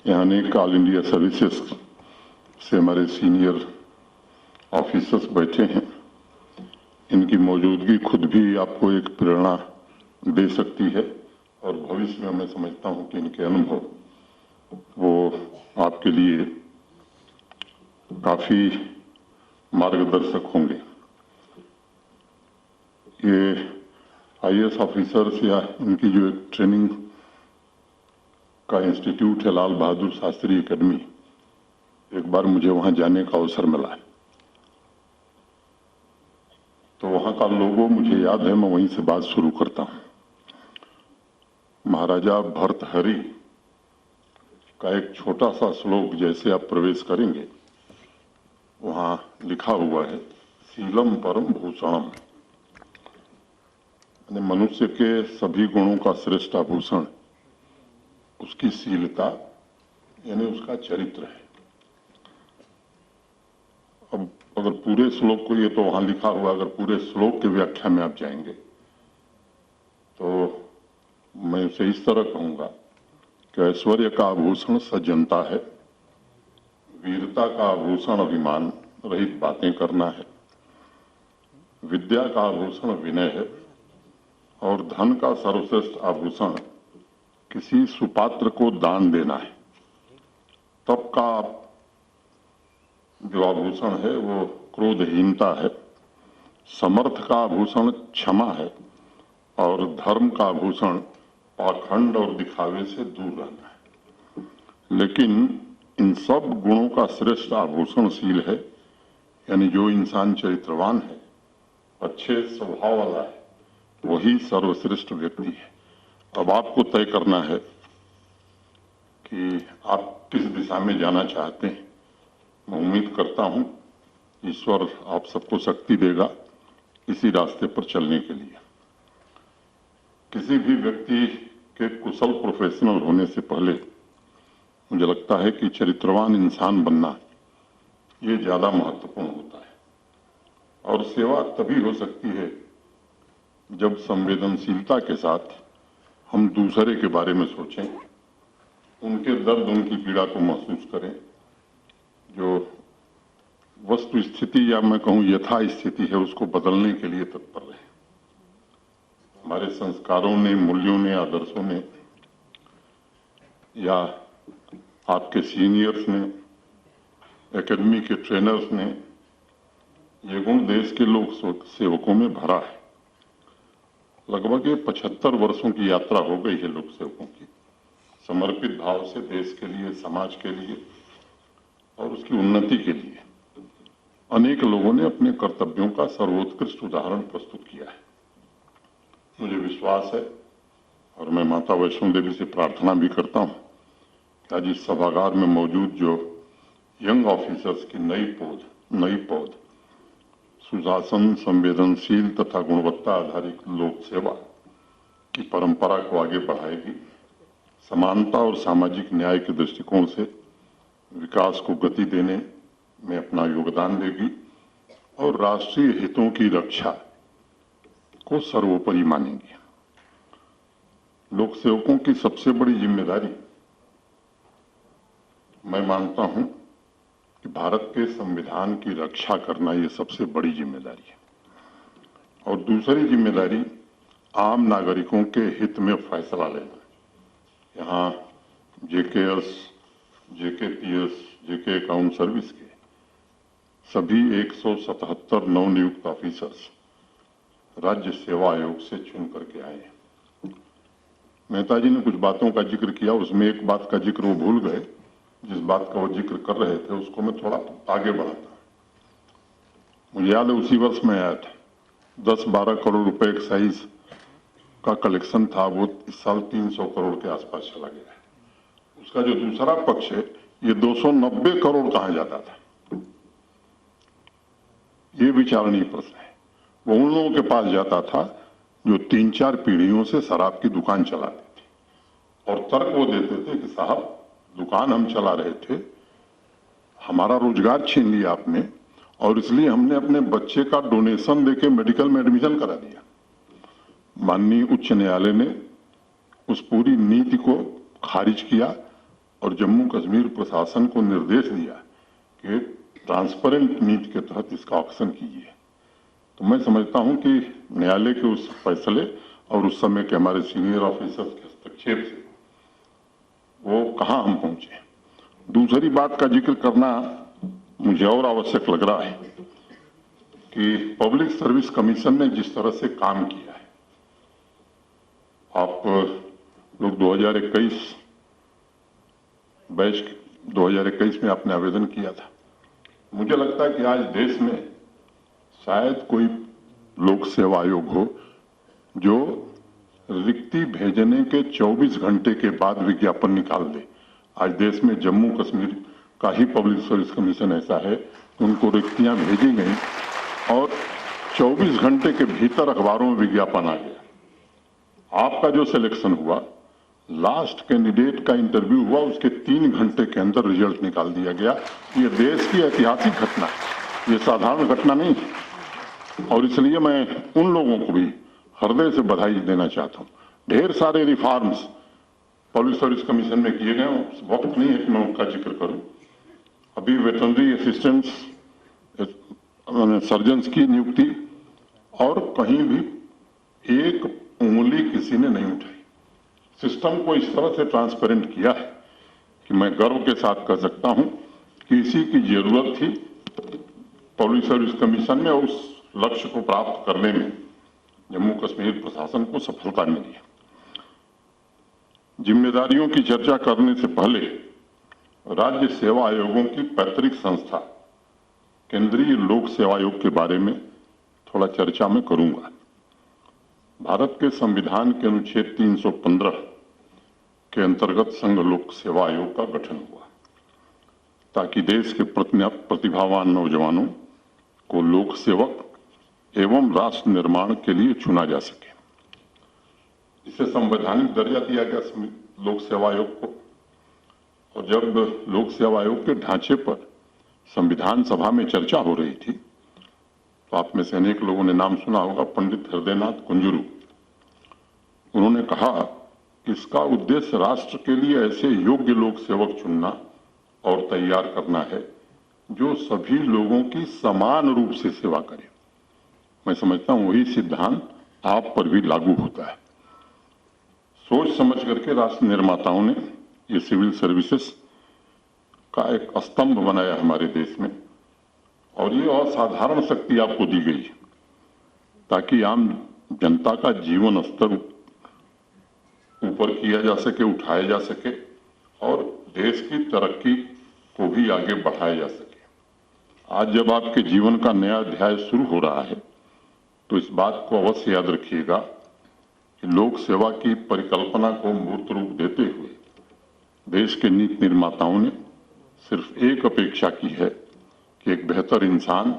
यहाँ अनेक all India services से हमारे सीनियर ऑफिसर्स बैठे हैं। इनकी मौजूदगी खुद भी आपको एक प्रेरणा दे सकती है और भविष्य में मैं समझता हूं कि इनके अनुभव वो आपके लिए काफी मार्गदर्शक होंगे। ये आईएएस ऑफिसर्स या इनकी जो एक ट्रेनिंग का इंस्टीट्यूट है लाल बहादुर शास्त्री एकेडमी, एक बार मुझे वहां जाने का अवसर मिला तो वहां का लोगो मुझे याद है, मैं वहीं से बात शुरू करता हूं। महाराजा भर्तहरि का एक छोटा सा श्लोक जैसे आप प्रवेश करेंगे वहां लिखा हुआ है, शीलम परम भूषणम, यानी मनुष्य के सभी गुणों का श्रेष्ठ आभूषण उसकी शीलता यानी उसका चरित्र है। अब अगर पूरे श्लोक को, ये तो वहां लिखा हुआ, अगर पूरे श्लोक की व्याख्या में आप जाएंगे तो मैं उसे इस तरह कहूंगा कि ऐश्वर्य का आभूषण सज्जनता है, वीरता का आभूषण अभिमान रहित बातें करना है, विद्या का आभूषण विनय है और धन का सर्वश्रेष्ठ आभूषण किसी सुपात्र को दान देना है। तप का जो आभूषण है वो क्रोधहीनता है, समर्थ का आभूषण क्षमा है और धर्म का आभूषण पाखंड और दिखावे से दूर रहना है। लेकिन इन सब गुणों का श्रेष्ठ आभूषण शील है, यानी जो इंसान चरित्रवान है, अच्छे स्वभाव वाला है, वही सर्वश्रेष्ठ व्यक्ति है। अब आपको तय करना है कि आप किस दिशा में जाना चाहते हैं। मैं उम्मीद करता हूं ईश्वर आप सबको शक्ति देगा इसी रास्ते पर चलने के लिए। किसी भी व्यक्ति के कुशल प्रोफेशनल होने से पहले मुझे लगता है कि चरित्रवान इंसान बनना ये ज्यादा महत्वपूर्ण होता है और सेवा तभी हो सकती है जब संवेदनशीलता के साथ हम दूसरे के बारे में सोचें, उनके दर्द, उनकी पीड़ा को महसूस करें। जो वस्तु स्थिति या मैं कहूं यथा स्थिति है उसको बदलने के लिए तत्पर रहे। हमारे संस्कारों ने, मूल्यों ने, आदर्शों ने या आपके सीनियर्स ने, एकेडमी के ट्रेनर्स ने ये गुण देश के लोक सेवकों में भरा है। लगभग 75 वर्षों की यात्रा हो गई है लोक सेवकों की, समर्पित भाव से देश के लिए, समाज के लिए और उसकी उन्नति के लिए अनेक लोगों ने अपने कर्तव्यों का सर्वोत्कृष्ट उदाहरण प्रस्तुत किया है। मुझे विश्वास है और मैं माता वैष्णो देवी से प्रार्थना भी करता हूं कि आज इस सभागार में मौजूद जो यंग ऑफिसर्स की नई पौध सुशासन, संवेदनशील तथा गुणवत्ता आधारित लोक सेवा की परंपरा को आगे बढ़ाएगी, समानता और सामाजिक न्याय के दृष्टिकोण से विकास को गति देने में अपना योगदान देगी और राष्ट्रीय हितों की रक्षा को सर्वोपरि मानेंगी। लोक सेवकों की सबसे बड़ी जिम्मेदारी मैं मानता हूं कि भारत के संविधान की रक्षा करना ये सबसे बड़ी जिम्मेदारी है और दूसरी जिम्मेदारी आम नागरिकों के हित में फैसला लेना। यहाँ जेकेएस, जेकेपीएस, जेके अकाउंट सर्विस के सभी 177 नवनियुक्त ऑफिसर्स राज्य सेवा आयोग से चुन करके आए हैं। मेहता जी ने कुछ बातों का जिक्र किया, उसमें एक बात का जिक्र वो भूल गए। जिस बात का वो जिक्र कर रहे थे उसको मैं थोड़ा आगे बढ़ाता। मुझे याद है उसी वर्ष में आया था, 10-12 करोड़ रुपए एक्साइज का कलेक्शन था, वो इस साल 300 करोड़ के आसपास चला गया है। उसका जो दूसरा पक्ष है, ये 290 करोड़ कहां जाता था, ये विचारणीय प्रश्न है। वो उन लोगों के पास जाता था जो 3-4 पीढ़ियों से शराब की दुकान चलाते थे और तर्क वो देते थे कि साहब दुकान हम चला रहे थे, हमारा रोजगार छीन लिया आपने और इसलिए हमने अपने बच्चे का डोनेशन देके मेडिकल में एडमिशन करा दिया। माननीय उच्च न्यायालय ने उस पूरी नीति को खारिज किया और जम्मू कश्मीर प्रशासन को निर्देश दिया कि ट्रांसपेरेंट नीति के तहत इसका ऑक्शन कीजिए। तो मैं समझता हूं कि न्यायालय के उस फैसले और उस समय के हमारे सीनियर ऑफिसर्स के हस्तक्षेप से वो कहां हम पहुंचे। दूसरी बात का जिक्र करना मुझे और आवश्यक लग रहा है कि पब्लिक सर्विस कमीशन ने जिस तरह से काम किया है, आप लोग 2021 बैच 2021 में आपने आवेदन किया था। मुझे लगता है कि आज देश में शायद कोई लोक सेवा आयोग हो जो रिक्ति भेजने के 24 घंटे के बाद विज्ञापन निकाल दे। आज देश में जम्मू कश्मीर का ही पब्लिक सर्विस कमीशन ऐसा है, उनको रिक्तियां भेजी गई और 24 घंटे के भीतर अखबारों में विज्ञापन आ गया। आपका जो सिलेक्शन हुआ, लास्ट कैंडिडेट का इंटरव्यू हुआ, उसके 3 घंटे के अंदर रिजल्ट निकाल दिया गया। ये देश की ऐतिहासिक घटना है, ये साधारण घटना नहीं है। और इसलिए मैं उन लोगों को भी हृदय से बधाई देना चाहता हूं। ढेर सारे रिफॉर्म्स पब्लिक सर्विस कमीशन में किए गए, वक्त नहीं है कि मैं उनका जिक्र करूं। अभी वेटरनरी असिस्टेंट्स सर्जन्स की नियुक्ति, और कहीं भी एक उंगली किसी ने नहीं उठाई। सिस्टम को इस तरह से ट्रांसपेरेंट किया है कि मैं गर्व के साथ कह सकता हूं कि इसी की जरूरत थी पब्लिक सर्विस कमीशन में, और उस लक्ष्य को प्राप्त करने में जम्मू कश्मीर प्रशासन को सफलता मिली है। जिम्मेदारियों की चर्चा करने से पहले राज्य सेवा आयोगों की पैतृक संस्था केंद्रीय लोक सेवा आयोग के बारे में थोड़ा चर्चा में करूंगा। भारत के संविधान के अनुच्छेद 315 के अंतर्गत संघ लोक सेवा आयोग का गठन हुआ ताकि देश के प्रतिभावान नौजवानों को लोक सेवक एवं राष्ट्र निर्माण के लिए चुना जा सके। इसे संवैधानिक दर्जा दिया गया लोक सेवा आयोग को। और जब लोक सेवा आयोग के ढांचे पर संविधान सभा में चर्चा हो रही थी, तो आप में से अनेक लोगों ने नाम सुना होगा, पंडित हृदयनाथ कुंजरू। उन्होंने कहा कि इसका उद्देश्य राष्ट्र के लिए ऐसे योग्य लोक सेवक चुनना और तैयार करना है जो सभी लोगों की समान रूप से सेवा करे। मैं समझता हूं वही सिद्धांत आप पर भी लागू होता है। सोच समझ करके राष्ट्र निर्माताओं ने ये सिविल सर्विसेज का एक स्तंभ बनाया हमारे देश में, और ये असाधारण शक्ति आपको दी गई ताकि आम जनता का जीवन स्तर ऊपर किया जा सके, उठाया जा सके, और देश की तरक्की को भी आगे बढ़ाया जा सके। आज जब आपके जीवन का नया अध्याय शुरू हो रहा है, तो इस बात को अवश्य याद रखिएगा कि लोक सेवा की परिकल्पना को मूर्त रूप देते हुए देश के नीति निर्माताओं ने सिर्फ एक अपेक्षा की है कि एक बेहतर इंसान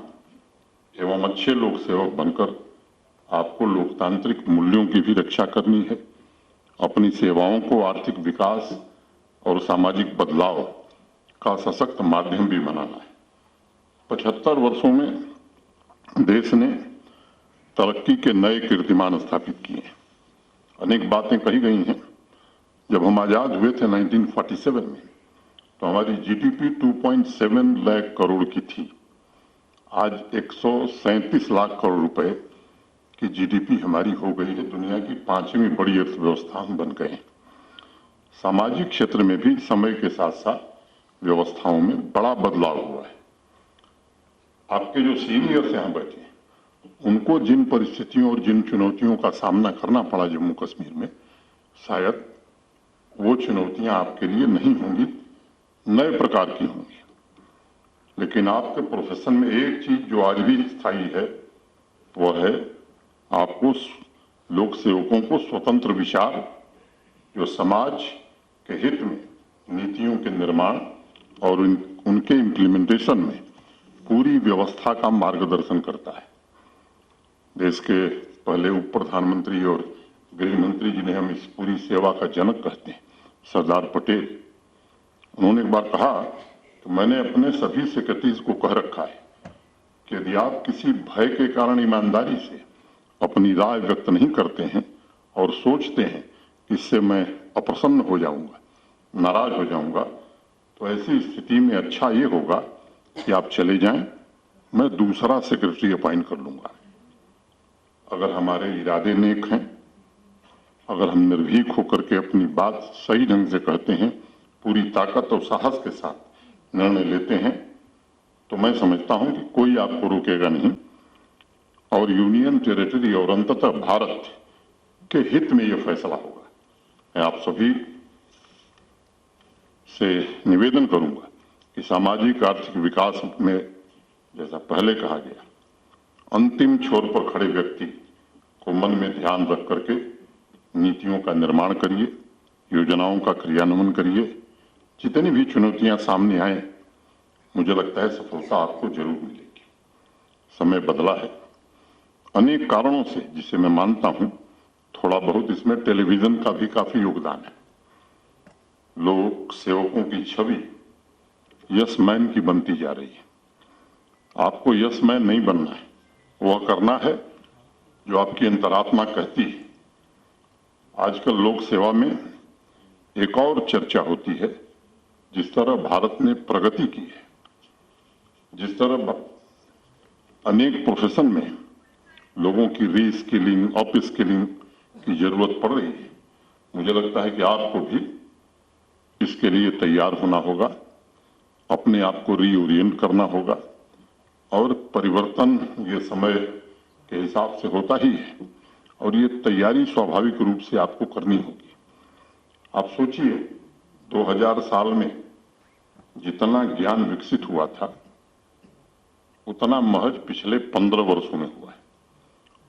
एवं अच्छे लोक सेवक बनकर आपको लोकतांत्रिक मूल्यों की भी रक्षा करनी है, अपनी सेवाओं को आर्थिक विकास और सामाजिक बदलाव का सशक्त माध्यम भी बनाना है। 75 वर्षों में देश ने तरक्की के नए कीर्तिमान स्थापित किए हैं। अनेक बातें कही गई हैं। जब हम आजाद हुए थे 1947 में, तो हमारी जीडीपी 2.7 लाख करोड़ की थी। आज 137 लाख करोड़ रुपए की जीडीपी हमारी हो गई है। दुनिया की 5वीं बड़ी अर्थव्यवस्था हम बन गए हैं। सामाजिक क्षेत्र में भी समय के साथ साथ व्यवस्थाओं में बड़ा बदलाव हुआ है। आपके जो सीनियर्स यहां बैठे हैं, उनको जिन परिस्थितियों और जिन चुनौतियों का सामना करना पड़ा जम्मू कश्मीर में, शायद वो चुनौतियां आपके लिए नहीं होंगी, नए प्रकार की होंगी। लेकिन आपके प्रोफेशन में एक चीज जो आज भी स्थायी है, वह है आपको लोक सेवकों को स्वतंत्र विचार, जो समाज के हित में नीतियों के निर्माण और उनके इम्प्लीमेंटेशन में पूरी व्यवस्था का मार्गदर्शन करता है। देश के पहले उप प्रधानमंत्री और गृह मंत्री जिन्हें हम इस पूरी सेवा का जनक कहते हैं, सरदार पटेल, उन्होंने एक बार कहा कि मैंने अपने सभी सेक्रेटरीज को कह रखा है कि यदि आप किसी भय के कारण ईमानदारी से अपनी राय व्यक्त नहीं करते हैं और सोचते हैं कि इससे मैं अप्रसन्न हो जाऊंगा, नाराज हो जाऊंगा, तो ऐसी स्थिति में अच्छा ये होगा कि आप चले जाएं, मैं दूसरा सेक्रेटरी अपॉइंट कर लूंगा। अगर हमारे इरादे नेक हैं, अगर हम निर्भीक होकर के अपनी बात सही ढंग से कहते हैं, पूरी ताकत और साहस के साथ निर्णय लेते हैं, तो मैं समझता हूं कि कोई आपको रोकेगा नहीं और यूनियन टेरिटरी और अंततः भारत के हित में यह फैसला होगा। मैं आप सभी से निवेदन करूंगा कि सामाजिक आर्थिक विकास में, जैसा पहले कहा गया, अंतिम छोर पर खड़े व्यक्ति को मन में ध्यान रख करके नीतियों का निर्माण करिए, योजनाओं का क्रियान्वयन करिए। जितनी भी चुनौतियां सामने आए, मुझे लगता है सफलता आपको जरूर मिलेगी। समय बदला है अनेक कारणों से, जिसे मैं मानता हूं थोड़ा बहुत इसमें टेलीविजन का भी काफी योगदान है। लोक सेवकों की छवि यस मैन की बनती जा रही है। आपको यस मैन नहीं बनना है, वह करना है जो आपकी अंतरात्मा कहती है। आजकल लोक सेवा में एक और चर्चा होती है, जिस तरह भारत ने प्रगति की है, जिस तरह अनेक प्रोफेशन में लोगों की रीस्किलिंग, अप स्किलिंग की जरूरत पड़ रही है, मुझे लगता है कि आपको भी इसके लिए तैयार होना होगा, अपने आप को रीओरिएंट करना होगा और परिवर्तन ये समय के हिसाब से होता ही है और ये तैयारी स्वाभाविक रूप से आपको करनी होगी। आप सोचिए 2000 साल में जितना ज्ञान विकसित हुआ था, उतना महज पिछले 15 वर्षों में हुआ है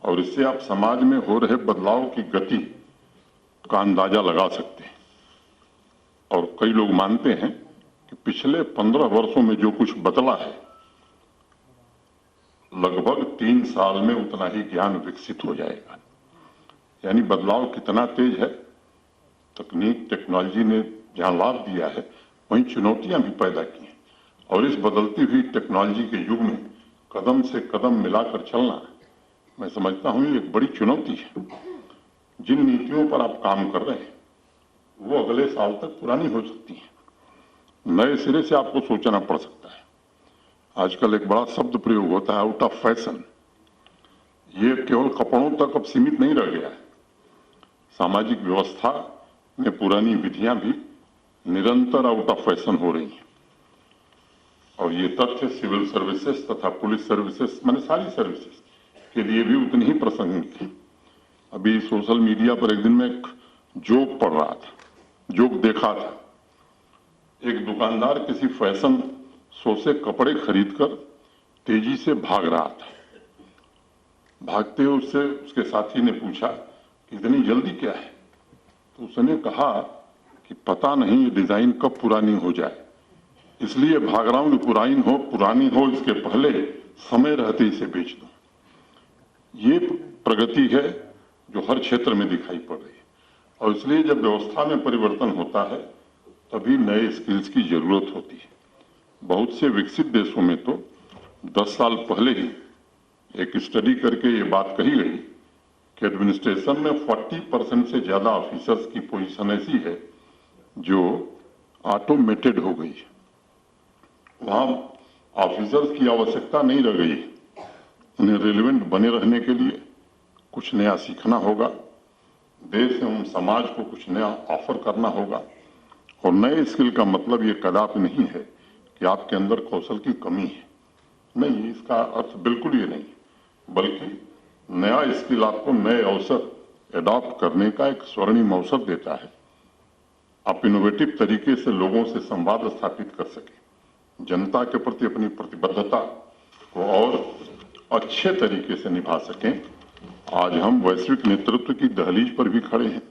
और इससे आप समाज में हो रहे बदलाव की गति का अंदाजा लगा सकते हैं। और कई लोग मानते हैं कि पिछले 15 वर्षों में जो कुछ बदला है, लगभग 3 साल में उतना ही ज्ञान विकसित हो जाएगा। यानी बदलाव कितना तेज है। तकनीक, टेक्नोलॉजी ने जहां लाभ दिया है, वहीं चुनौतियां भी पैदा की हैं और इस बदलती हुई टेक्नोलॉजी के युग में कदम से कदम मिलाकर चलना, मैं समझता हूं ये एक बड़ी चुनौती है। जिन नीतियों पर आप काम कर रहे हैं वो अगले साल तक पुरानी हो सकती है। नए सिरे से आपको सोचना पड़ सकता है। आजकल एक बड़ा शब्द प्रयोग होता है, आउट ऑफ फैशन। ये केवल कपड़ों तक अब सीमित नहीं रह गया है। सामाजिक व्यवस्था में पुरानी विधियां भी निरंतर आउट ऑफ फैशन हो रही हैं और ये तथ्य सिविल सर्विसेज तथा पुलिस सर्विसेज, माने सारी सर्विसेज के लिए भी उतनी ही प्रासंगिक है। अभी सोशल मीडिया पर एक दिन में एक जोक पढ़ रहा था, जोक देखा था। एक दुकानदार किसी फैशन शो से कपड़े खरीदकर तेजी से भाग रहा था। भागते हुए उससे उसके साथी ने पूछा कि इतनी जल्दी क्या है? तो उसने कहा कि पता नहीं ये डिजाइन कब पुरानी हो जाए, इसलिए भाग रहा हूं कि पुरानी हो इसके पहले समय रहते इसे बेच दो। ये प्रगति है जो हर क्षेत्र में दिखाई पड़ रही है और इसलिए जब व्यवस्था में परिवर्तन होता है तभी नए स्किल्स की जरूरत होती है। बहुत से विकसित देशों में तो 10 साल पहले ही एक स्टडी करके ये बात कही गई कि एडमिनिस्ट्रेशन में 40% से ज्यादा ऑफिसर्स की पोजीशन ऐसी है जो ऑटोमेटेड हो गई है। वहां ऑफिसर्स की आवश्यकता नहीं रह गई। उन्हें रिलेवेंट बने रहने के लिए कुछ नया सीखना होगा, देश एवं समाज को कुछ नया ऑफर करना होगा। और नए स्किल का मतलब ये कदापि नहीं है कि आपके अंदर कौशल की कमी है, नहीं, इसका अर्थ बिल्कुल ये नहीं, बल्कि नया स्किल आपको नए अवसर एडॉप्ट करने का एक स्वर्णिम अवसर देता है। आप इनोवेटिव तरीके से लोगों से संवाद स्थापित कर सके, जनता के प्रति अपनी प्रतिबद्धता को और अच्छे तरीके से निभा सकें। आज हम वैश्विक नेतृत्व की दहलीज पर भी खड़े हैं,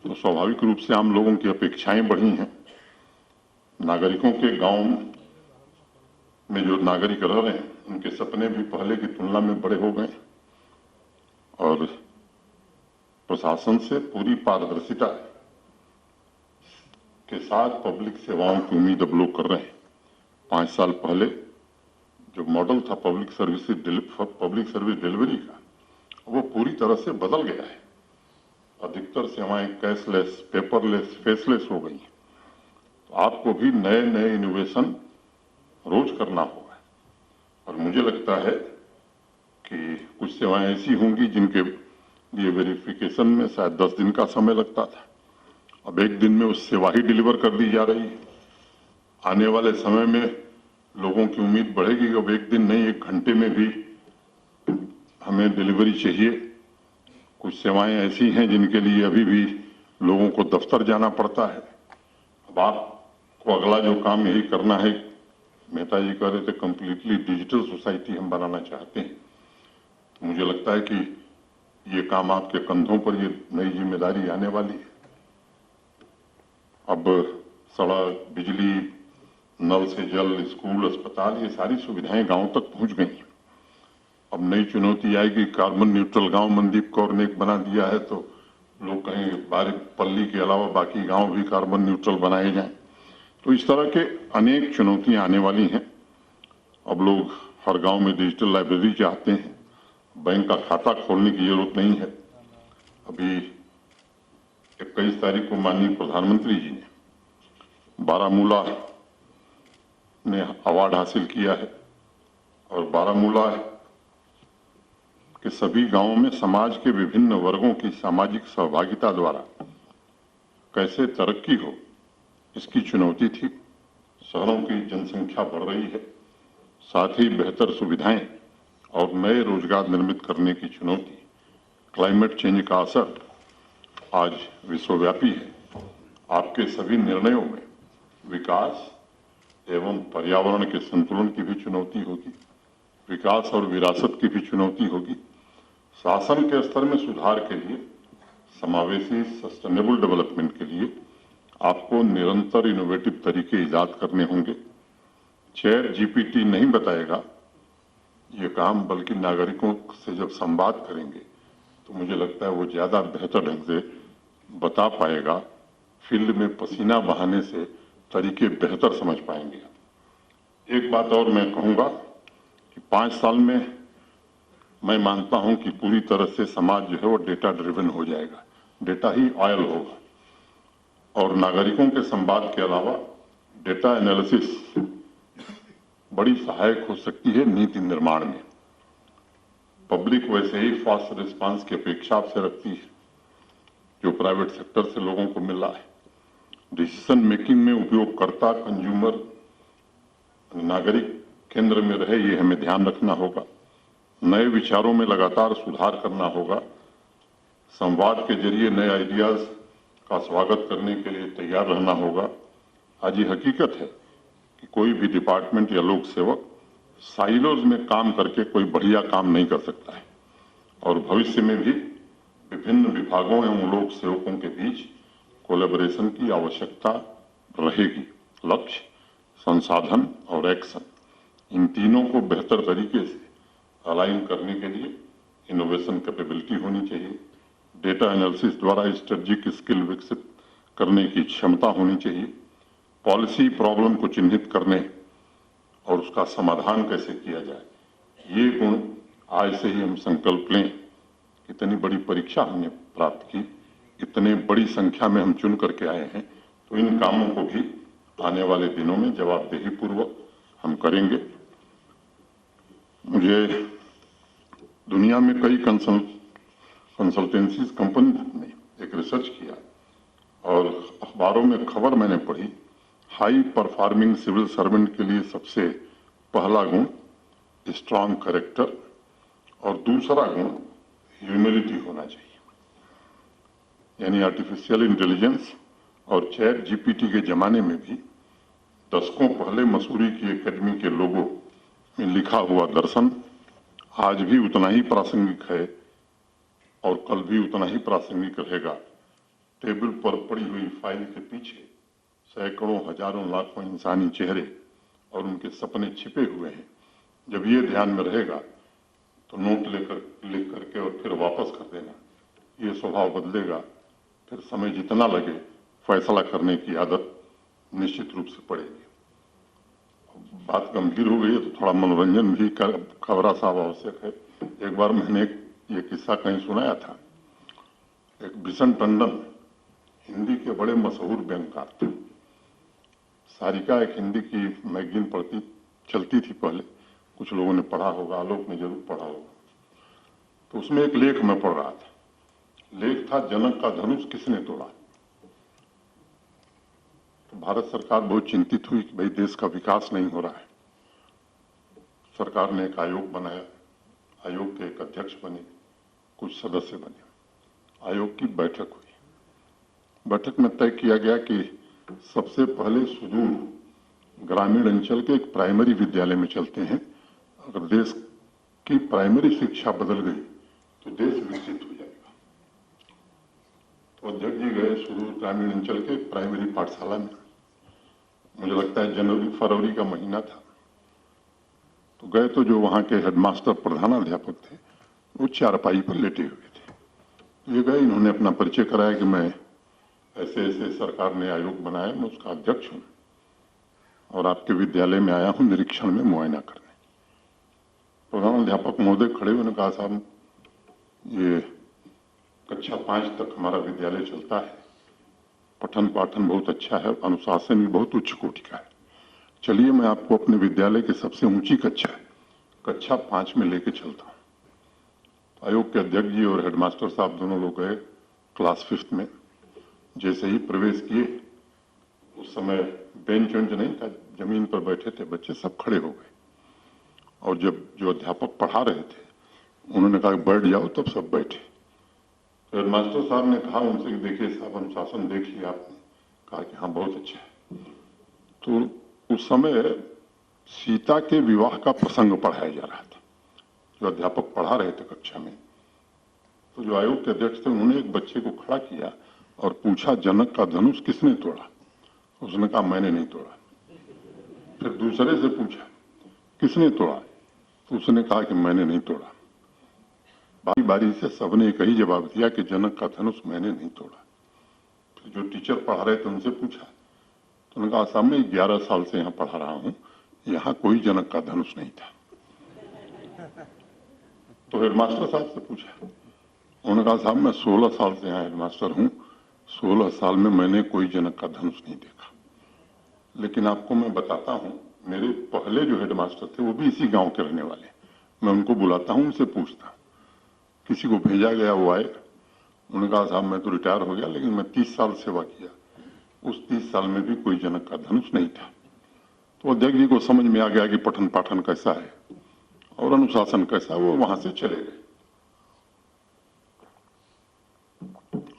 तो स्वाभाविक रूप से आम लोगों की अपेक्षाएं बढ़ी हैं। नागरिकों के गांव में जो नागरिक रह रहे हैं, उनके सपने भी पहले की तुलना में बड़े हो गए और प्रशासन से पूरी पारदर्शिता के साथ पब्लिक सेवाओं की उम्मीद अब लोग कर रहे हैं। 5 साल पहले जो मॉडल था पब्लिक सर्विस डिलीवरी का, वो पूरी तरह से बदल गया है। अधिकतर सेवाएं कैशलेस, पेपरलेस, फेसलेस हो गई हैं। तो आपको भी नए नए इनोवेशन रोज करना होगा। और मुझे लगता है कि कुछ सेवाएं ऐसी होंगी जिनके लिए वेरिफिकेशन में शायद 10 दिन का समय लगता था, अब 1 दिन में उस सेवा ही डिलीवर कर दी जा रही है। आने वाले समय में लोगों की उम्मीद बढ़ेगी कि अब 1 दिन नहीं 1 घंटे में भी हमें डिलीवरी चाहिए। कुछ सेवाएं ऐसी हैं जिनके लिए अभी भी लोगों को दफ्तर जाना पड़ता है। अब आपको अगला जो काम यही करना है, मेहता जी कह रहे थे कंप्लीटली डिजिटल सोसाइटी हम बनाना चाहते हैं, तो मुझे लगता है कि ये काम आपके कंधों पर ये नई जिम्मेदारी आने वाली है। अब सड़क, बिजली, नल से जल, स्कूल, अस्पताल, ये सारी सुविधाएं गांव तक पहुंच गई हैं। अब नई चुनौती आएगी, कार्बन न्यूट्रल गांव मनदीप कौर ने एक बना दिया है, तो लोग कहेंगे बारीपल्ली के अलावा बाकी गांव भी कार्बन न्यूट्रल बनाए जाएं। तो इस तरह के अनेक चुनौतियां आने वाली हैं। अब लोग हर गांव में डिजिटल लाइब्रेरी चाहते हैं, बैंक का खाता खोलने की जरूरत नहीं है। अभी 21 तारीख को माननीय प्रधानमंत्री जी ने बारामूला ने अवार्ड हासिल किया है, और बारामूला के सभी गांवों में समाज के विभिन्न वर्गों की सामाजिक सहभागिता द्वारा कैसे तरक्की हो, इसकी चुनौती थी। शहरों की जनसंख्या बढ़ रही है, साथ ही बेहतर सुविधाएं और नए रोजगार निर्मित करने की चुनौती, क्लाइमेट चेंज का असर आज विश्वव्यापी है। आपके सभी निर्णयों में विकास एवं पर्यावरण के संतुलन की भी चुनौती होगी, विकास और विरासत की भी चुनौती होगी। शासन के स्तर में सुधार के लिए, समावेशी सस्टेनेबल डेवलपमेंट के लिए आपको निरंतर इनोवेटिव तरीके इजाद करने होंगे। चैट जीपीटी नहीं बताएगा ये काम, बल्कि नागरिकों से जब संवाद करेंगे तो मुझे लगता है वो ज्यादा बेहतर ढंग से बता पाएगा। फील्ड में पसीना बहाने से तरीके बेहतर समझ पाएंगे। एक बात और मैं कहूंगा कि 5 साल में मैं मानता हूं कि पूरी तरह से समाज जो है वो डेटा ड्रिवन हो जाएगा, डेटा ही ऑयल होगा, और नागरिकों के संवाद के अलावा डेटा एनालिसिस बड़ी सहायक हो सकती है नीति निर्माण में। पब्लिक वैसे ही फास्ट रिस्पांस की अपेक्षा आपसे रखती है जो प्राइवेट सेक्टर से लोगों को मिल रहा है। डिसीजन मेकिंग में उपयोगकर्ता, कंज्यूमर, नागरिक केंद्र में रहे, ये हमें ध्यान रखना होगा। नए विचारों में लगातार सुधार करना होगा। संवाद के जरिए नए आइडियाज का स्वागत करने के लिए तैयार रहना होगा। आज ये हकीकत है कि कोई भी डिपार्टमेंट या लोक सेवक साइलोज में काम करके कोई बढ़िया काम नहीं कर सकता है, और भविष्य में भी विभिन्न विभागों एवं लोक सेवकों के बीच कोलैबोरेशन की आवश्यकता रहेगी। लक्ष्य, संसाधन और एक्शन, इन तीनों को बेहतर तरीके से अलाइन करने के लिए इनोवेशन कैपेबिलिटी होनी चाहिए। डेटा एनालिसिस द्वारा स्ट्रेटेजिक स्किल विकसित करने की क्षमता होनी चाहिए। पॉलिसी प्रॉब्लम को चिन्हित करने और उसका समाधान कैसे किया जाए, ये गुण आज से ही हम संकल्प लें। इतनी बड़ी परीक्षा हमने प्राप्त की, इतने बड़ी संख्या में हम चुन करके आए हैं, तो इन कामों को भी आने वाले दिनों में जवाबदेही पूर्वक हम करेंगे। मुझे दुनिया में कई कंसल्टेंसीज कंपनी ने एक रिसर्च किया और अखबारों में खबर मैंने पढ़ी, हाई परफॉर्मिंग सिविल सर्वेंट के लिए सबसे पहला गुण स्ट्रांग कैरेक्टर और दूसरा गुण ह्यूमिलिटी होना चाहिए। यानी आर्टिफिशियल इंटेलिजेंस और चैट जीपीटी के जमाने में भी दशकों पहले मसूरी की एकेडमी के लोगों में लिखा हुआ दर्शन आज भी उतना ही प्रासंगिक है और कल भी उतना ही प्रासंगिक रहेगा। टेबल पर पड़ी हुई फाइल के पीछे सैकड़ों, हजारों, लाखों इंसानी चेहरे और उनके सपने छिपे हुए हैं। जब ये ध्यान में रहेगा तो नोट लिख करके और फिर वापस कर देना, ये स्वभाव बदलेगा। फिर समय जितना लगे फैसला करने की आदत निश्चित रूप से पड़ेगी। बात गंभीर हो गई है तो थोड़ा मनोरंजन भी खबरा साहब आवश्यक है। एक बार मैंने ये किस्सा कहीं सुनाया था। एक बिशन टंडन हिंदी के बड़े मशहूर बैंकर थे। सारिका एक हिंदी की मैगजीन चलती थी पहले, कुछ लोगों ने पढ़ा होगा, आलोक ने जरूर पढ़ा होगा। तो उसमें एक लेख मैं पढ़ रहा था, लेख था जनक का धनुष किसने तोड़ा। तो भारत सरकार बहुत चिंतित हुई कि भाई देश का विकास नहीं हो रहा है। सरकार ने एक आयोग बनाया, आयोग के एक अध्यक्ष बने, कुछ सदस्य बने। आयोग की बैठक हुई, बैठक में तय किया गया कि सबसे पहले सुदूर ग्रामीण अंचल के एक प्राइमरी विद्यालय में चलते हैं। अगर देश की प्राइमरी शिक्षा बदल गई तो देश विकसित हो जाएगा। तो अध्यक्ष जी गए सुदूर ग्रामीण अंचल के प्राइमरी पाठशाला में। मुझे लगता है जनवरी फरवरी का महीना था। तो गए तो जो वहां के हेडमास्टर प्रधानाध्यापक थे वो चारपाई पर लेटे हुए थे। ये गए, इन्होंने अपना परिचय कराया कि मैं ऐसे ऐसे सरकार ने आयोग बनाया, मैं उसका अध्यक्ष हूं और आपके विद्यालय में आया हूं निरीक्षण में मुआयना करने। प्रधानाध्यापक महोदय खड़े हुए ने कहा, साहब ये कक्षा 5 तक हमारा विद्यालय चलता है, पठन पाठन बहुत अच्छा है, अनुशासन भी बहुत उच्च कोटि का है। चलिए मैं आपको अपने विद्यालय की सबसे ऊंची कक्षा 5 में लेके चलता हूं। आयोग के अध्यक्ष जी और हेडमास्टर साहब दोनों लोग गए क्लास 5 में। जैसे ही प्रवेश किए, उस समय बेंच वेंच नहीं था, जमीन पर बैठे थे बच्चे, सब खड़े हो गए। और जब जो अध्यापक पढ़ा रहे थे उन्होंने कहा बैठ जाओ, तब सब बैठे। तो हेडमास्टर साहब ने कहा उनसे कि देखिए साहब, अनुशासन देख लिया आपने? कहा कि हाँ बहुत अच्छा है। तो उस समय सीता के विवाह का प्रसंग पढ़ाया जा रहा था, जो अध्यापक पढ़ा रहे थे कक्षा में। तो जो आयोग के अध्यक्ष थे उन्होंने एक बच्चे को खड़ा किया और पूछा, जनक का धनुष किसने तोड़ा? उसने कहा मैंने नहीं तोड़ा। फिर दूसरे से पूछा, किसने तोड़ा? तो उसने कहा कि मैंने नहीं तोड़ा। बारी बारी से सबने एक ही जवाब दिया कि जनक का धनुष मैंने नहीं तोड़ा। फिर जो टीचर पढ़ा रहे थे उनसे पूछा, तो उन्होंने कहा साहब मैं 11 साल से यहाँ पढ़ा रहा हूँ, यहाँ कोई जनक का धनुष नहीं था। तो हेडमास्टर साहब से पूछा, उन्होंने कहा साहब मैं 16 साल से यहाँ हेडमास्टर हूँ, 16 साल में मैंने कोई जनक का धनुष नहीं देखा। लेकिन आपको मैं बताता हूँ, मेरे पहले जो हेडमास्टर थे वो भी इसी गांव के रहने वाले, मैं उनको बुलाता हूँ, उनसे पूछता हूँ। किसी को भेजा गया, वो आए, उन्होंने कहा साहब मैं तो रिटायर हो गया, लेकिन मैं 30 साल सेवा किया, उस 30 साल में भी कोई जनक का धनुष नहीं था। तो अध्यक्ष जी को समझ में आ गया कि पठन पाठन कैसा है और अनुशासन कैसा है, वो वहां से चले गए।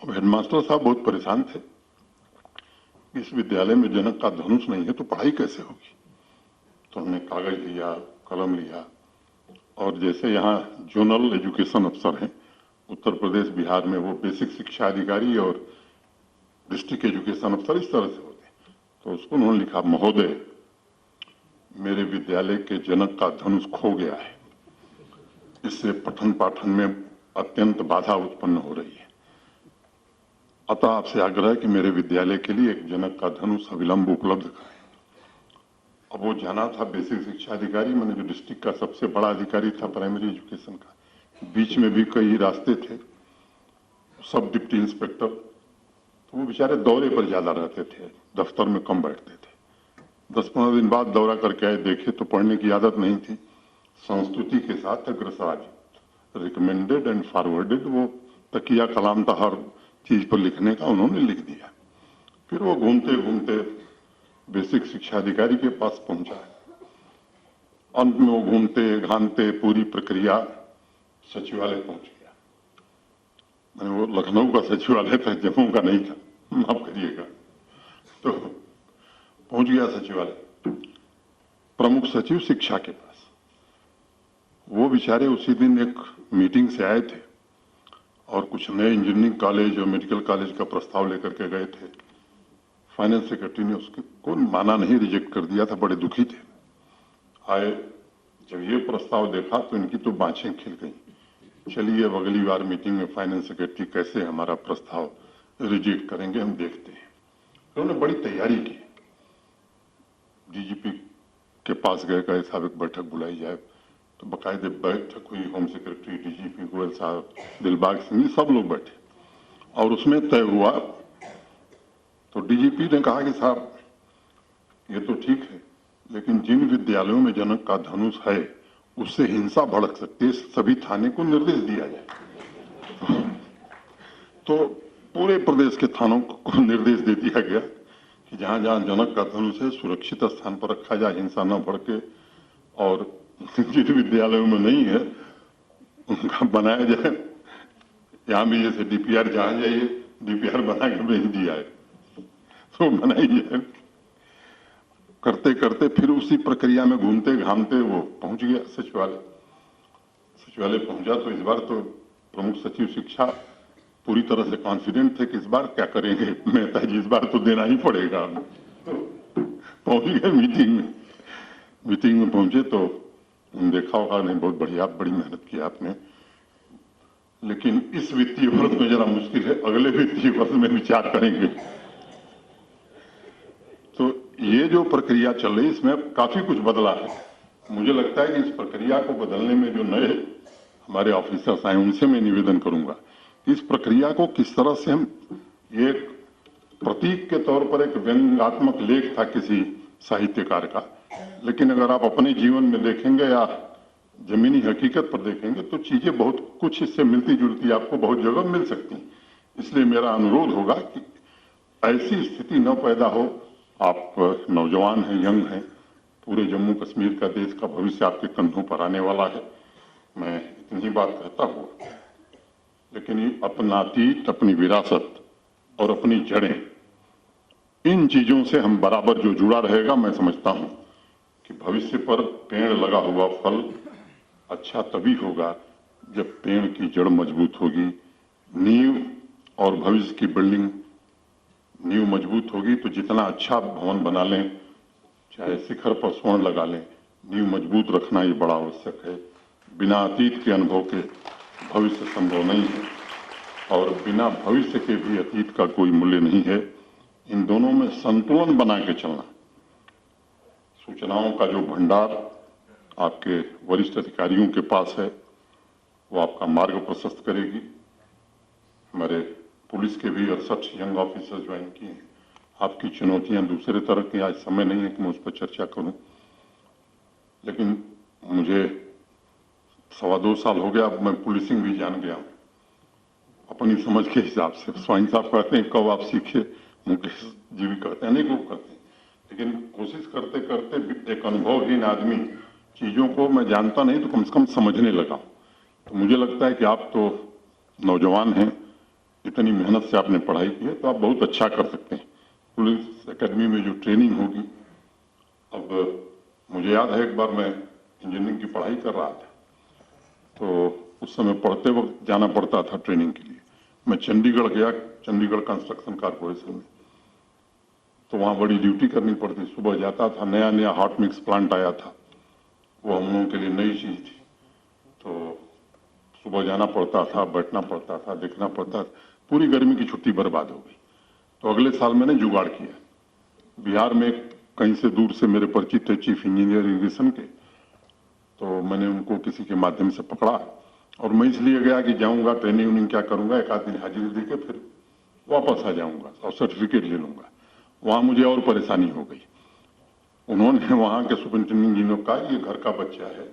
अब हेडमास्टर साहब बहुत परेशान थे, इस विद्यालय में जनक का धनुष नहीं है तो पढ़ाई कैसे होगी। तो हमने कागज लिया, कलम लिया, और जैसे यहाँ जोनल एजुकेशन अफसर हैं उत्तर प्रदेश बिहार में, वो बेसिक शिक्षा अधिकारी और डिस्ट्रिक्ट एजुकेशन अफसर इस तरह से होते हैं। तो उसको उन्होंने लिखा, महोदय मेरे विद्यालय के जनक का धनुष खो गया है, इससे पठन पाठन में अत्यंत बाधा उत्पन्न हो रही है, अतः आपसे आग्रह है कि मेरे विद्यालय के लिए एक जनक का धनुष अविलंब उपलब्ध कराएं। अब वो जाना था बेसिक शिक्षा अधिकारी, मैंने जो डिस्ट्रिक्ट का सबसे बड़ा अधिकारी था प्राइमरी एजुकेशन का, बीच में भी कई रास्ते थे, सब डिप्टी इंस्पेक्टर, तो वो बेचारे दौरे पर ज्यादा रहते थे, दफ्तर में कम बैठते थे। 10-15 दिन बाद दौरा करके आए, देखे तो पढ़ने की आदत नहीं थी, संस्तुति के साथ अग्रसराज रिकमेंडेड एंड फॉरवर्डेड, वो तकिया कलाम था हर चीज पर लिखने का, उन्होंने लिख दिया। फिर वो घूमते घूमते बेसिक शिक्षा अधिकारी के पास पहुंचा। अंत में वो घूमते घामते पूरी प्रक्रिया सचिवालय पहुंच गया। मैंने वो लखनऊ का सचिवालय था, जम्मू का नहीं था, माफ करिएगा। तो पहुंच गया सचिवालय, प्रमुख सचिव शिक्षा के पास। वो बेचारे उसी दिन एक मीटिंग से आए थे और कुछ नए इंजीनियरिंग कॉलेज और मेडिकल कॉलेज का प्रस्ताव लेकर के गए थे। फाइनेंस सेक्रेटरी ने उसको माना नहीं, रिजेक्ट कर दिया था, बड़े दुखी थे। आए, जब ये प्रस्ताव देखा तो इनकी तो बाँछें खिल गई। चलिए अब अगली बार मीटिंग में फाइनेंस सेक्रेटरी कैसे हमारा प्रस्ताव रिजेक्ट करेंगे, हम देखते हैं। उन्होंने बड़ी तैयारी की, डीजीपी के पास गए, कहे साहब एक बैठक बुलाई जाए। तो बाकायदे बैठक हुई, होम सेक्रेटरी, डीजीपी गोयल साहब, दिलबाग सिंह, सब लोग बैठे और उसमें तय हुआ। तो डीजीपी ने कहा कि साहब ये तो ठीक है, लेकिन जिन विद्यालयों में जनक का धनुष है उससे हिंसा भड़क सकती है, सभी थाने को निर्देश दिया जाए। तो पूरे प्रदेश के थानों को निर्देश दे दिया गया कि जहां जहां जनक का धनुष है सुरक्षित स्थान पर रखा जाए, हिंसा न भड़के, और जिन विद्यालयों में नहीं है उनका बनाया जाए। यहां भी जैसे डीपीआर जहां जाइए डीपीआर बना के भेज दिया है तो बनाई जाए। करते करते फिर उसी प्रक्रिया में घूमते घामते वो पहुंच गया सचिवालय। सचिवालय पहुंचा तो इस बार तो प्रमुख सचिव शिक्षा पूरी तरह से कॉन्फिडेंट थे कि इस बार क्या करेंगे मेहता जी, इस बार तो देना ही पड़ेगा। पहुंच गए मीटिंग में पहुंचे तो देखा होगा, नहीं बहुत बढ़िया, बड़ी मेहनत की आपने, लेकिन इस वित्तीय वर्ष में जरा मुश्किल है, अगले वित्तीय वर्ष में विचार करेंगे। तो ये जो प्रक्रिया चल रही है इसमें काफी कुछ बदला है। मुझे लगता है कि इस प्रक्रिया को बदलने में जो नए हमारे ऑफिसर्स आए उनसे मैं निवेदन करूंगा इस प्रक्रिया को किस तरह से हम, ये प्रतीक के तौर पर एक व्यंग्यात्मक लेख था किसी साहित्यकार का, लेकिन अगर आप अपने जीवन में देखेंगे या जमीनी हकीकत पर देखेंगे तो चीजें बहुत कुछ इससे मिलती जुलती आपको बहुत जगह मिल सकती हैं। इसलिए मेरा अनुरोध होगा कि ऐसी स्थिति न पैदा हो। आप नौजवान हैं, यंग हैं, पूरे जम्मू कश्मीर का, देश का भविष्य आपके कंधों पर आने वाला है। मैं इतनी बात कहता हूँ, लेकिन ये अपना अतीत, अपनी विरासत और अपनी जड़ें, इन चीजों से हम बराबर जो जुड़ा रहेगा, मैं समझता हूं कि भविष्य पर पेड़ लगा हुआ फल अच्छा तभी होगा जब पेड़ की जड़ मजबूत होगी, नींव और भविष्य की बिल्डिंग नींव मजबूत होगी तो जितना अच्छा भवन बना लें, चाहे शिखर पर स्वर्ण लगा लें, नींव मजबूत रखना ये बड़ा आवश्यक है। बिना अतीत के अनुभव के भविष्य संभव नहीं है और बिना भविष्य के भी अतीत का कोई मूल्य नहीं है। इन दोनों में संतुलन बना के चलना, सूचनाओं का जो भंडार आपके वरिष्ठ अधिकारियों के पास है वो आपका मार्ग प्रशस्त करेगी। हमारे पुलिस के भी 68 यंग ऑफिसर्स ज्वाइन किए हैं। आपकी चुनौतियां दूसरे तरह की, आज समय नहीं है कि मैं उस पर चर्चा करूं, लेकिन मुझे 2.25 साल हो गया, अब मैं पुलिसिंग भी जान गया हूं अपनी समझ के हिसाब से। स्वाइन साहब कहते हैं कब आप सीखे, मुकेश जी भी कहते हैं, अनेक लोग कहते हैं, लेकिन कोशिश करते करते एक अनुभवहीन आदमी चीजों को मैं जानता नहीं तो कम से कम समझने लगा। तो मुझे लगता है कि आप तो नौजवान हैं, इतनी मेहनत से आपने पढ़ाई की है तो आप बहुत अच्छा कर सकते हैं। पुलिस एकेडमी में जो ट्रेनिंग होगी, अब मुझे याद है एक बार मैं इंजीनियरिंग की पढ़ाई कर रहा था तो उस समय पढ़ते वक्त जाना पड़ता था ट्रेनिंग के लिए। मैं चंडीगढ़ गया, चंडीगढ़ कंस्ट्रक्शन कारपोरेशन में, तो वहां बड़ी ड्यूटी करनी पड़ती। सुबह जाता था, नया नया हॉट मिक्स प्लांट आया था, वो हम लोगों के लिए नई चीज थी, तो सुबह जाना पड़ता था, बैठना पड़ता था, देखना पड़ता था। पूरी गर्मी की छुट्टी बर्बाद हो गई। तो अगले साल मैंने जुगाड़ किया। बिहार में कहीं से दूर से मेरे परिचित थे चीफ इंजीनियर इरिगेशन के, तो मैंने उनको किसी के माध्यम से पकड़ा और मैं इसलिए गया कि जाऊंगा ट्रेनिंग क्या करूंगा, एक आध दिन हाजिरी देके फिर वापस आ जाऊंगा और सर्टिफिकेट ले लूंगा। वहां मुझे और परेशानी हो गई। उन्होंने वहां के सुपरिंटेंडेंट जी ने कहा ये घर का बच्चा है,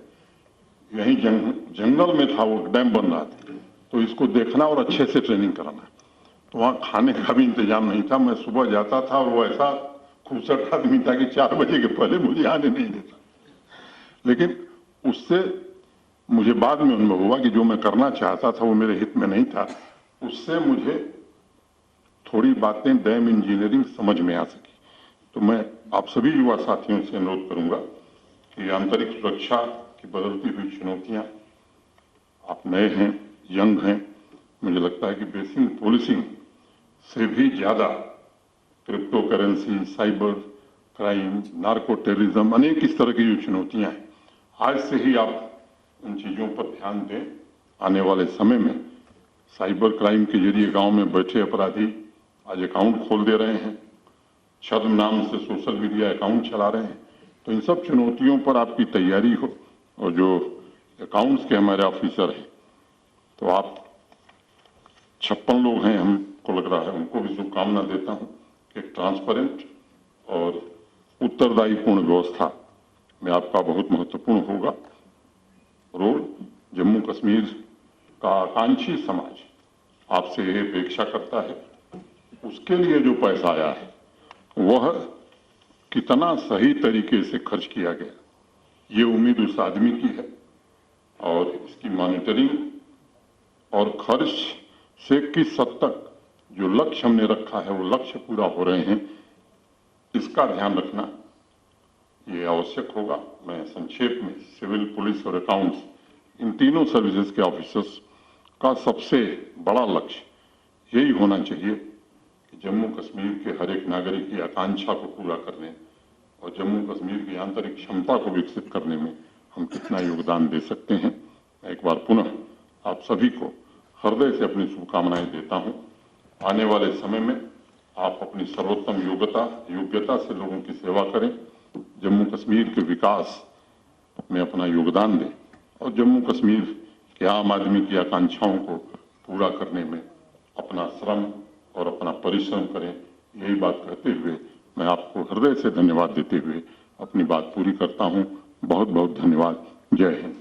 यही जंगल में था, वो डैम बन रहा था, तो इसको देखना और अच्छे से ट्रेनिंग कराना। तो वहां खाने का भी इंतजाम नहीं था। मैं सुबह जाता था और वो ऐसा खूबसूरत आदमी था कि 4 बजे के पहले मुझे आने नहीं देता। लेकिन उससे मुझे बाद में अनुभव हुआ कि जो मैं करना चाहता था वो मेरे हित में नहीं था। उससे मुझे थोड़ी बातें डैम इंजीनियरिंग समझ में आ सकी। तो मैं आप सभी युवा साथियों से अनुरोध करूंगा कि आंतरिक सुरक्षा की बदलती हुई चुनौतियां, आप नए हैं, यंग हैं, मुझे लगता है कि बेसिक पुलिसिंग से भी ज्यादा crypto currency, cyber crime, narco terrorism, अनेक इस तरह की जो चुनौतियां हैं, आज से ही आप उन चीजों पर ध्यान दें। आने वाले समय में साइबर क्राइम के जरिए गांव में बैठे अपराधी आज अकाउंट खोल दे रहे हैं, छद्म नाम से सोशल मीडिया अकाउंट चला रहे हैं। तो इन सब चुनौतियों पर आपकी तैयारी हो, और जो अकाउंट्स के हमारे ऑफिसर हैं, तो आप 56 लोग हैं हमको लग रहा है, उनको भी शुभकामना देता हूं कि ट्रांसपेरेंट और उत्तरदायीपूर्ण व्यवस्था में आपका बहुत महत्वपूर्ण होगा रोल। जम्मू कश्मीर का आकांक्षी समाज आपसे यह अपेक्षा करता है, उसके लिए जो पैसा आया है वह कितना सही तरीके से खर्च किया गया, ये उम्मीद उस आदमी की है और इसकी मॉनिटरिंग और खर्च से किस हद तक जो लक्ष्य हमने रखा है वो लक्ष्य पूरा हो रहे हैं, इसका ध्यान रखना ये आवश्यक होगा। मैं संक्षेप में सिविल, पुलिस और अकाउंट्स इन तीनों सर्विसेज के ऑफिसर्स का सबसे बड़ा लक्ष्य यही होना चाहिए कि जम्मू कश्मीर के हर एक नागरिक की आकांक्षा को पूरा करने और जम्मू कश्मीर की आंतरिक क्षमता को विकसित करने में हम कितना योगदान दे सकते हैं। मैं एक बार पुनः आप सभी को हृदय से अपनी शुभकामनाएं देता हूं। आने वाले समय में आप अपनी सर्वोत्तम योग्यता से लोगों की सेवा करें, जम्मू कश्मीर के विकास में अपना योगदान दें और जम्मू कश्मीर के आम आदमी की आकांक्षाओं को पूरा करने में अपना श्रम और अपना परिश्रम करें। यही बात कहते हुए मैं आपको हृदय से धन्यवाद देते हुए अपनी बात पूरी करता हूं। बहुत बहुत धन्यवाद। जय हिंद।